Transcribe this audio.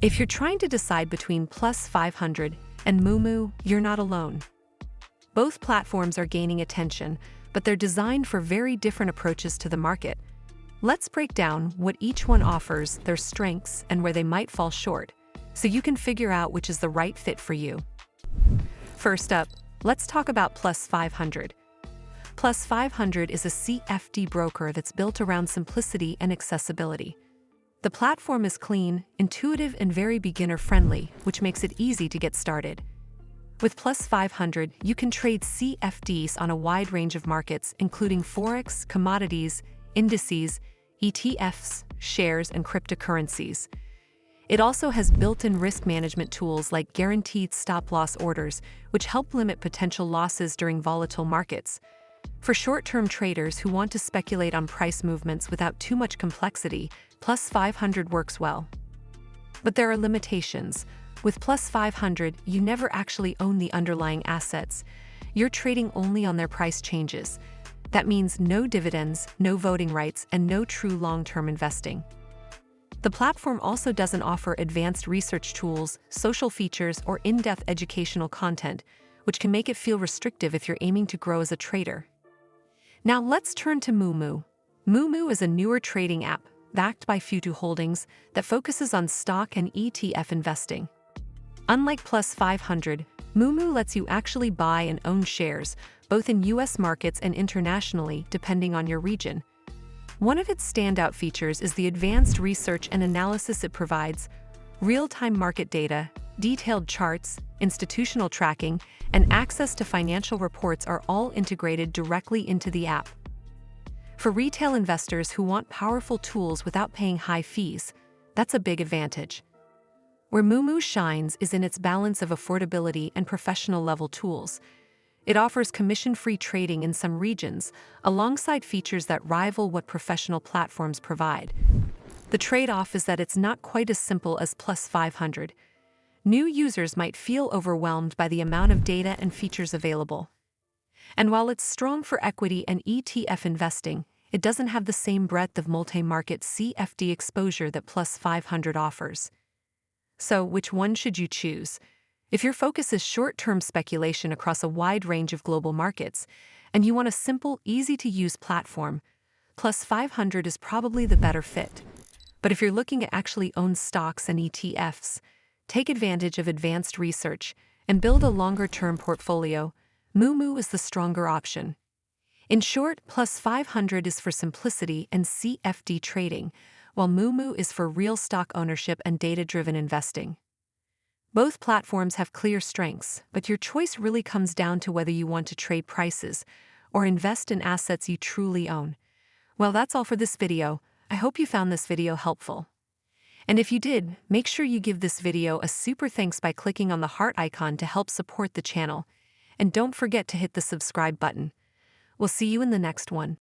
If you're trying to decide between Plus500 and Moomoo, you're not alone. Both platforms are gaining attention, but they're designed for very different approaches to the market. Let's break down what each one offers, their strengths, and where they might fall short, so you can figure out which is the right fit for you. First up, let's talk about Plus500. Plus500 is a CFD broker that's built around simplicity and accessibility. The platform is clean, intuitive, and very beginner-friendly, which makes it easy to get started. With Plus500, you can trade CFDs on a wide range of markets, including forex, commodities, indices, ETFs, shares, and cryptocurrencies. It also has built-in risk management tools like guaranteed stop-loss orders, which help limit potential losses during volatile markets. For short-term traders who want to speculate on price movements without too much complexity, Plus500 works well. But there are limitations. With Plus500, you never actually own the underlying assets. You're trading only on their price changes. That means no dividends, no voting rights, and no true long-term investing. The platform also doesn't offer advanced research tools, social features, or in-depth educational content, which can make it feel restrictive if you're aiming to grow as a trader. Now let's turn to Moomoo. Moomoo is a newer trading app, backed by Futu Holdings, that focuses on stock and ETF investing. Unlike Plus500, Moomoo lets you actually buy and own shares, both in US markets and internationally, depending on your region. One of its standout features is the advanced research and analysis it provides. Real-time market data, detailed charts, institutional tracking, and access to financial reports are all integrated directly into the app. For retail investors who want powerful tools without paying high fees, that's a big advantage. Where Moomoo shines is in its balance of affordability and professional-level tools. It offers commission-free trading in some regions, alongside features that rival what professional platforms provide. The trade-off is that it's not quite as simple as Plus500. New users might feel overwhelmed by the amount of data and features available. And while it's strong for equity and ETF investing, it doesn't have the same breadth of multi-market CFD exposure that Plus500 offers. So, which one should you choose? If your focus is short-term speculation across a wide range of global markets, and you want a simple, easy-to-use platform, Plus500 is probably the better fit. But if you're looking to actually own stocks and ETFs, take advantage of advanced research, and build a longer-term portfolio, Moomoo is the stronger option. In short, Plus500 is for simplicity and CFD trading, while Moomoo is for real stock ownership and data-driven investing. Both platforms have clear strengths, but your choice really comes down to whether you want to trade prices or invest in assets you truly own. Well, that's all for this video. I hope you found this video helpful. And if you did, make sure you give this video a super thanks by clicking on the heart icon to help support the channel. And don't forget to hit the subscribe button. We'll see you in the next one.